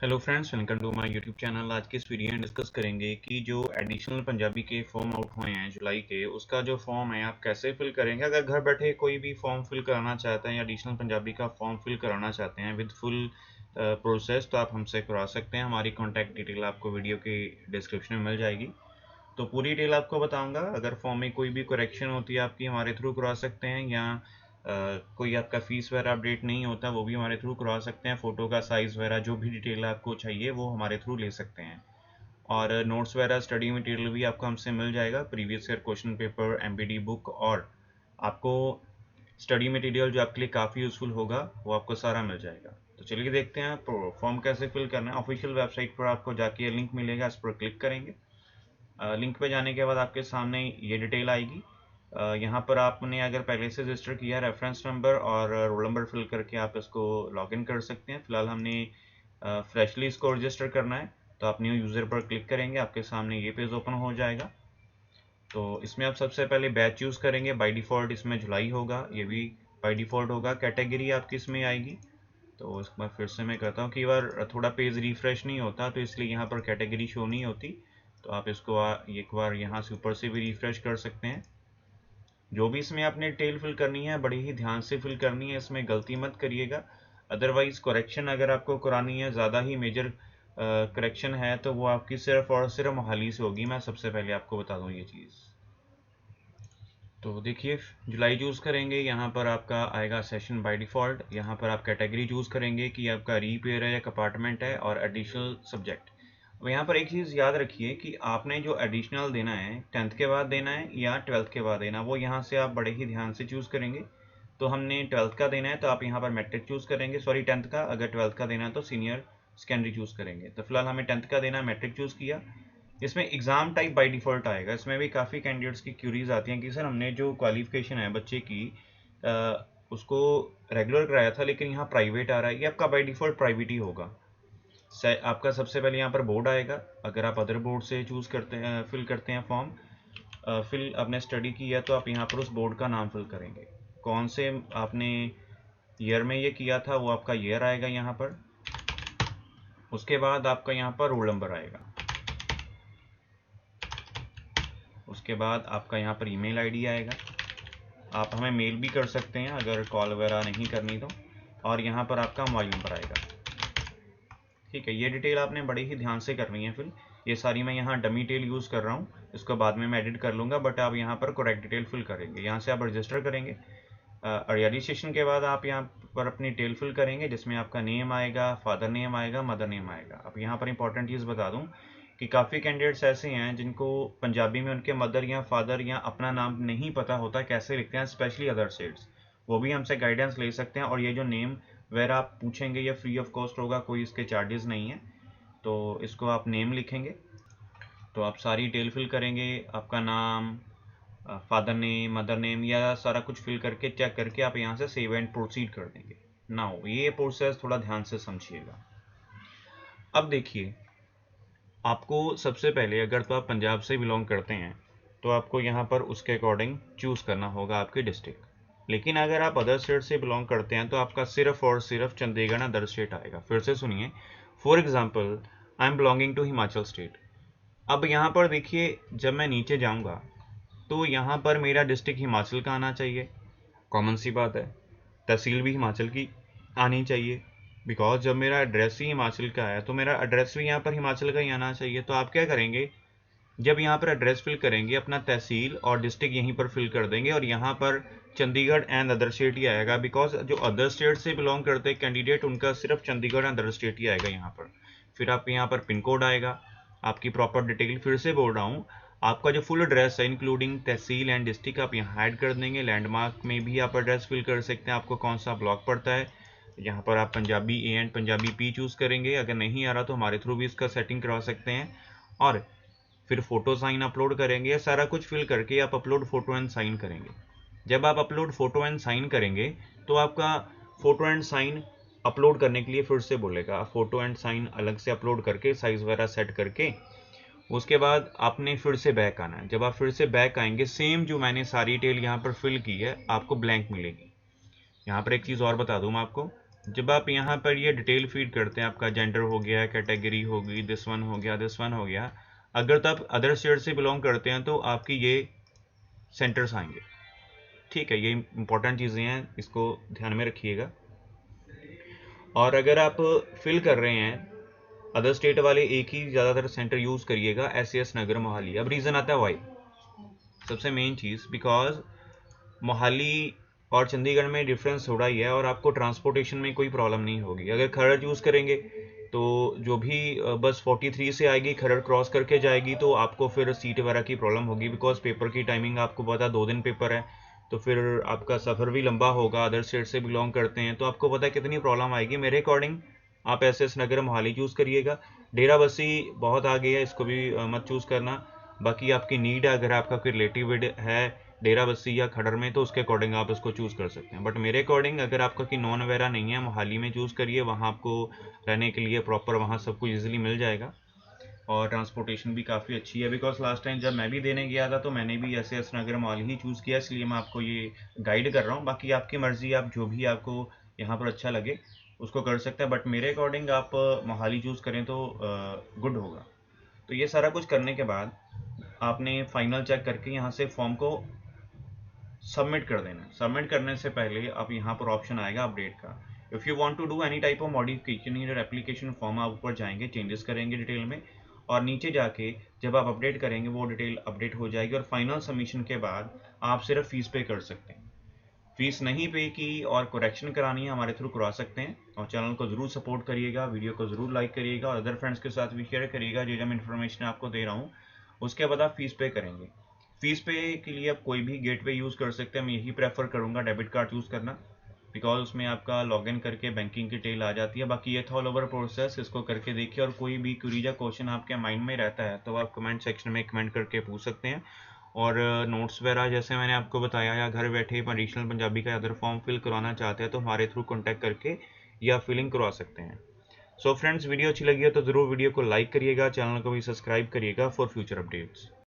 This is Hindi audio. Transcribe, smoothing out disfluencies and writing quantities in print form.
Hello friends, welcome to my YouTube channel. आज के इस वीडियो में डिस्कस करेंगे कि जो एडिशनल पंजाबी के फॉर्म आउट हुए हैं जुलाई के, उसका जो फॉर्म है आप कैसे फिल करेंगे। अगर घर बैठे कोई भी फॉर्म फिल कराना चाहते हैं या एडिशनल पंजाबी का फॉर्म फिल कराना चाहते हैं विद फुल प्रोसेस, तो आप हमसे करा सकते हैं। हमारी कॉन्टैक्ट डिटेल आपको वीडियो के डिस्क्रिप्शन में मिल जाएगी, तो पूरी डिटेल आपको बताऊंगा। अगर फॉर्म में कोई भी करेक्शन होती है आपकी, हमारे थ्रू करवा सकते हैं, या कोई आपका फ़ीस वगैरह अपडेट नहीं होता वो भी हमारे थ्रू करवा सकते हैं। फ़ोटो का साइज़ वगैरह जो भी डिटेल आपको चाहिए वो हमारे थ्रू ले सकते हैं। और नोट्स वगैरह स्टडी मटेरियल भी आपको हमसे मिल जाएगा, previous year question paper, MPD book, और आपको स्टडी मटेरियल जो आपके लिए काफ़ी यूज़फुल होगा वो आपको सारा मिल जाएगा। तो चलिए देखते हैं फॉर्म कैसे फिल करना है। ऑफिशियल वेबसाइट पर आपको जाके लिंक मिलेगा, इस पर क्लिक करेंगे। लिंक पे जाने के बाद आपके सामने ये डिटेल आएगी। यहाँ पर आपने अगर पहले से रजिस्टर किया है, रेफरेंस नंबर और रोल नंबर फिल करके आप इसको लॉगिन कर सकते हैं। फिलहाल हमने फ्रेशली इसको रजिस्टर करना है, तो आप न्यू यूज़र पर क्लिक करेंगे, आपके सामने ये पेज ओपन हो जाएगा। तो इसमें आप सबसे पहले बैच चूज़ करेंगे। बाय डिफ़ॉल्ट इसमें जुलाई होगा, ये भी बाय डिफ़ॉल्ट होगा। कैटेगरी आपकी इसमें आएगी, तो इसके बाद फिर से मैं कहता हूँ कि बार थोड़ा पेज रिफ्रेश नहीं होता, तो इसलिए यहाँ पर कैटेगरी शो नहीं होती। तो आप इसको एक बार यहाँ से ऊपर से भी रिफ्रेश कर सकते हैं। जो भी इसमें आपने डिटेल फिल करनी है बड़े ही ध्यान से फिल करनी है, इसमें गलती मत करिएगा। अदरवाइज करेक्शन अगर आपको करानी है, ज़्यादा ही मेजर करेक्शन है, तो वो आपकी सिर्फ और सिर्फ मोहाली से होगी। मैं सबसे पहले आपको बता दूँ ये चीज़। तो देखिए, जुलाई चूज़ करेंगे, यहाँ पर आपका आएगा सेशन बाय डिफ़ॉल्ट। यहाँ पर आप कैटेगरी चूज़ करेंगे कि आपका रीपेयर है या कंपार्टमेंट है, और एडिशनल सब्जेक्ट। अब यहाँ पर एक चीज़ याद रखिए कि आपने जो एडिशनल देना है 10th के बाद देना है या 12th के बाद देना, वो यहाँ से आप बड़े ही ध्यान से चूज़ करेंगे। तो हमने 12th का देना है, तो आप यहाँ पर मैट्रिक चूज़ करेंगे, सॉरी 10th का। अगर 12th का देना है तो सीनियर सेकेंडरी चूज़ करेंगे। तो फिलहाल हमें 10th का देना है, मैट्रिक चूज़ किया। इसमें एग्ज़ाम टाइप बाय डिफ़ॉल्ट आएगा। इसमें भी काफ़ी कैंडिडेट्स की क्यूरीज आती हैं कि सर हमने जो क्वालिफिकेशन है बच्चे की, उसको रेगुलर कराया था लेकिन यहाँ प्राइवेट आ रहा है। ये आपका बाय डिफ़ॉल्ट प्राइवेट ही होगा। आपका सबसे पहले यहाँ पर बोर्ड आएगा। अगर आप अदर बोर्ड से चूज़ करते हैं, फिल करते हैं फॉर्म, फिल आपने स्टडी की है, तो आप यहाँ पर उस बोर्ड का नाम फिल करेंगे। कौन से आपने ईयर में ये किया था वो आपका ईयर आएगा यहाँ पर। उसके बाद आपका यहाँ पर रोल नंबर आएगा। उसके बाद आपका यहाँ पर ईमेल आईडी आएगा। आप हमें मेल भी कर सकते हैं अगर कॉल वगैरह नहीं करनी तो। और यहाँ पर आपका मोबाइल नंबर आएगा। ठीक है, ये डिटेल आपने बड़े ही ध्यान से करनी है फिल। ये सारी मैं यहाँ डमी डिटेल यूज़ कर रहा हूँ, इसको बाद में मैं एडिट कर लूँगा, बट आप यहाँ पर करेक्ट डिटेल फिल करेंगे। यहाँ से आप रजिस्टर करेंगे। रजिस्ट्रेशन के बाद आप यहाँ पर अपनी डिटेल फिल करेंगे, जिसमें आपका नेम आएगा, फादर नेम आएगा, मदर नेम आएगा। अब यहाँ पर इंपॉर्टेंट चीज़ बता दूँ कि काफ़ी कैंडिडेट्स ऐसे हैं जिनको पंजाबी में उनके मदर या फादर या अपना नाम नहीं पता होता कैसे लिखते हैं, स्पेशली अदर स्टेट्स। वो भी हमसे गाइडेंस ले सकते हैं। और ये जो नेम वगैरह आप पूछेंगे ये फ्री ऑफ कॉस्ट होगा, कोई इसके चार्जेस नहीं है। तो इसको आप नेम लिखेंगे। तो आप सारी डिटेल फिल करेंगे, आपका नाम, फादर नेम, मदर नेम, या सारा कुछ फिल करके चेक करके आप यहाँ से सेव एंड प्रोसीड कर देंगे। नाउ ये प्रोसेस थोड़ा ध्यान से समझिएगा। अब देखिए, आपको सबसे पहले, अगर तो आप पंजाब से बिलोंग करते हैं तो आपको यहाँ पर उसके अकॉर्डिंग चूज़ करना होगा आपकी डिस्ट्रिक्ट। लेकिन अगर आप अदर स्टेट से बिलोंग करते हैं तो आपका सिर्फ और सिर्फ चंडीगढ़ अदर स्टेट आएगा। फिर से सुनिए, for example I am belonging to Himachal state. अब यहाँ पर देखिए, जब मैं नीचे जाऊँगा तो यहाँ पर मेरा डिस्ट्रिक्ट हिमाचल का आना चाहिए, कॉमन सी बात है। तहसील भी हिमाचल की आनी चाहिए, बिकॉज जब मेरा एड्रेस ही हिमाचल का है तो मेरा एड्रेस भी यहाँ पर हिमाचल का ही आना चाहिए। तो आप क्या करेंगे, जब यहाँ पर एड्रेस फिल करेंगे अपना तहसील और डिस्ट्रिक्ट यहीं पर फिल कर देंगे, और यहाँ पर चंडीगढ़ एंड अदर स्टेट ही आएगा, बिकॉज जो अदर स्टेट से बिलोंग करते हैं कैंडिडेट उनका सिर्फ चंडीगढ़ एंड अदर स्टेट ही आएगा यहाँ पर। फिर आप यहाँ पर पिन कोड आएगा, आपकी प्रॉपर डिटेल। फिर से बोल रहा हूँ, आपका जो फुल एड्रेस है इंक्लूडिंग तहसील एंड डिस्ट्रिक्ट आप यहाँ ऐड कर देंगे। लैंडमार्क में भी आप एड्रेस फिल कर सकते हैं, आपको कौन सा ब्लॉक पड़ता है। यहाँ पर आप Punjabi A and Punjabi P choose करेंगे। अगर नहीं आ रहा तो हमारे थ्रू भी इसका सेटिंग करवा सकते हैं। और फिर फोटो साइन अपलोड करेंगे। सारा कुछ फिल करके आप अपलोड फोटो एंड साइन करेंगे। जब आप अपलोड फोटो एंड साइन करेंगे तो आपका फोटो एंड साइन अपलोड करने के लिए फिर से बोलेगा। आप फोटो एंड साइन अलग से अपलोड करके साइज़ वगैरह सेट करके उसके बाद आपने फिर से बैक आना है। जब आप फिर से बैक आएंगे, सेम जो मैंने सारी डिटेल यहाँ पर फिल की है आपको ब्लैंक मिलेगी। यहाँ पर एक चीज़ और बता दूँ मैं आपको, जब आप यहाँ पर ये डिटेल फीड करते हैं, आपका जेंडर हो गया, कैटेगरी हो गई, दिस वन हो गया, दिस वन हो गया, अगर तो आप अदर स्टेट से बिलोंग करते हैं तो आपकी ये सेंटर्स आएंगे। ठीक है, ये इंपॉर्टेंट चीज़ें हैं, इसको ध्यान में रखिएगा। और अगर आप फिल कर रहे हैं अदर स्टेट वाले, एक ही ज़्यादातर सेंटर यूज़ करिएगा, SAS नगर मोहाली। अब रीज़न आता है वाई, सबसे मेन चीज़, बिकॉज मोहाली और चंडीगढ़ में डिफरेंस थोड़ा ही है और आपको ट्रांसपोर्टेशन में कोई प्रॉब्लम नहीं होगी। अगर खरड़ यूज़ करेंगे तो जो भी बस 43 से आएगी, खरड़ क्रॉस करके जाएगी, तो आपको फिर सीट वगैरह की प्रॉब्लम होगी, बिकॉज पेपर की टाइमिंग आपको पता 2 दिन पेपर है, तो फिर आपका सफ़र भी लंबा होगा। अदर स्टेट से बिलोंग करते हैं तो आपको पता है कितनी प्रॉब्लम आएगी। मेरे अकॉर्डिंग आप SS नगर मोहाली चूज़ करिएगा। डेरा बस्सी बहुत आगे है, इसको भी मत चूज़ करना। बाकी आपकी नीड है, अगर आपका कोई रिलेटिव है डेरा बस्सी या खड़र में, तो उसके अकॉर्डिंग आप उसको चूज़ कर सकते हैं। बट मेरे अकॉर्डिंग अगर आपका कोई नॉन वगैरह नहीं है, मोहाली में चूज़ करिए, वहाँ आपको रहने के लिए प्रॉपर वहाँ सब कुछ ईजिली मिल जाएगा और ट्रांसपोर्टेशन भी काफ़ी अच्छी है। बिकॉज लास्ट टाइम जब मैं भी देने गया था तो मैंने भी SS नगर मोहाली ही चूज़ किया, इसलिए मैं आपको ये गाइड कर रहा हूँ। बाकी आपकी मर्ज़ी, आप जो भी आपको यहाँ पर अच्छा लगे उसको कर सकते हैं, बट मेरे अकॉर्डिंग आप मोहाली चूज़ करें तो गुड होगा। तो ये सारा कुछ करने के बाद आपने फाइनल चेक करके यहाँ से फॉर्म को सबमिट कर देना। सबमिट करने से पहले आप यहाँ पर ऑप्शन आएगा अपडेट का। If you want to do any type of modification in your application form, आप ऊपर जाएंगे, चेंजेस करेंगे डिटेल में, और नीचे जाके जब आप अपडेट करेंगे वो डिटेल अपडेट हो जाएगी, और फाइनल सबमिशन के बाद आप सिर्फ फीस पे कर सकते हैं। फीस नहीं पे की और करेक्शन करानी है, हमारे थ्रू करवा सकते हैं। और चैनल को ज़रूर सपोर्ट करिएगा, वीडियो को ज़रूर लाइक करिएगा और अदर फ्रेंड्स के साथ भी शेयर करिएगा। जो मैं इन्फॉर्मेशन आपको दे रहा हूँ उसके बाद आप फीस पे करेंगे। फीस पे के लिए आप कोई भी गेटवे यूज़ कर सकते हैं। मैं यही प्रेफर करूँगा डेबिट कार्ड यूज़ करना, बिकॉज उसमें आपका लॉगिन करके बैंकिंग की डिटेल आ जाती है। बाकी ये था ऑल ओवर प्रोसेस, इसको करके देखिए। और कोई भी क्वेरी या क्वेश्चन आपके माइंड में रहता है तो आप कमेंट सेक्शन में कमेंट करके पूछ सकते हैं। और नोट्स वगैरह जैसे मैंने आपको बताया, या घर बैठे एडिशनल पंजाबी का अदर फॉर्म फिल करवाना चाहते हैं तो हमारे थ्रू कॉन्टैक्ट करके या फिलिंग करवा सकते हैं। सो फ्रेंड्स, वीडियो अच्छी लगी है तो ज़रूर वीडियो को लाइक करिएगा, चैनल को भी सब्सक्राइब करिएगा फॉर फ्यूचर अपडेट्स।